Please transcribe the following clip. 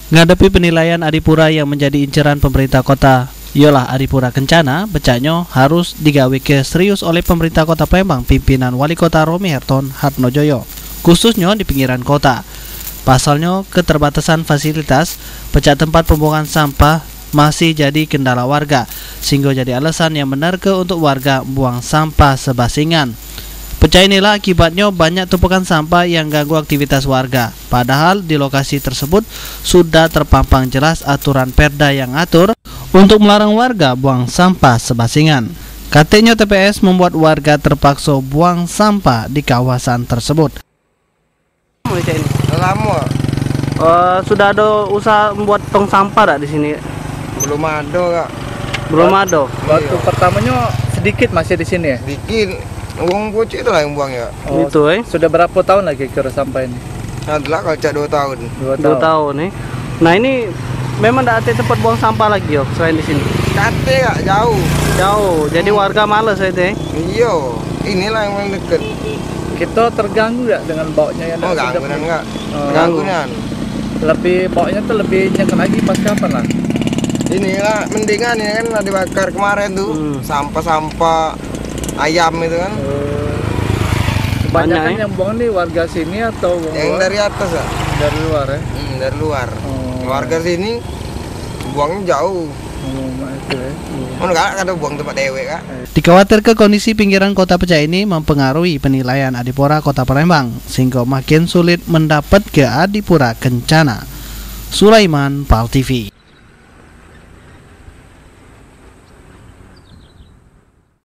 Ngadapi penilaian Adipura yang menjadi inceran pemerintah kota Yolah Adipura Kencana, becaknya harus digawe ke serius oleh pemerintah kota Palembang pimpinan Wali Kota Romi Harton Hartnojoyo, khususnya di pinggiran kota. Pasalnya keterbatasan fasilitas, pecah tempat pembuangan sampah masih jadi kendala warga, sehingga jadi alasan yang benar untuk warga buang sampah sebasingan. Pecah inilah akibatnya banyak tumpukan sampah yang ganggu aktivitas warga. Padahal di lokasi tersebut sudah terpampang jelas aturan Perda yang atur untuk melarang warga buang sampah sebasingan. Katanya TPS membuat warga terpaksa buang sampah di kawasan tersebut. Lama. Sudah ada usaha membuat tong sampah di sini? Belum ada, Kak. Belum ada. Waktu pertamanya sedikit masih di sini ya? Dikit. Uang bocil itu lah yang buang ya. Oh, itu Sudah berapa tahun lagi kira sampah ini? Adalah kalau cak 2 tahun. 2 tahun nih. Nah ini memang tidak ada tempat buang sampah lagi selain di sini. Kate Kak, jauh. Jauh. Jadi warga males itu. Iya, inilah yang paling deket. Kita terganggu ya dengan baunya yang Oh, gangguan enggak? Gangguan. Lebih baunya tuh lebih nyengat lagi pas kapan lah? Inilah mendingan ya kan dibakar kemarin tuh. Sampah-sampah ayam itu kan. Kebanyakan Banyak, yang buang nih warga sini atau Yang luar? dari atas ya? Dari luar ya? Dari luar. Oh. Warga sini buangnya jauh. Itu ya. Mana Kak, ada buang tempat dewe Kak. Dikhawatirkan kondisi pinggiran kota pecah ini mempengaruhi penilaian Adipura Kota Palembang, sehingga makin sulit mendapat ke Adipura Kencana. Sulaiman, PAL TV.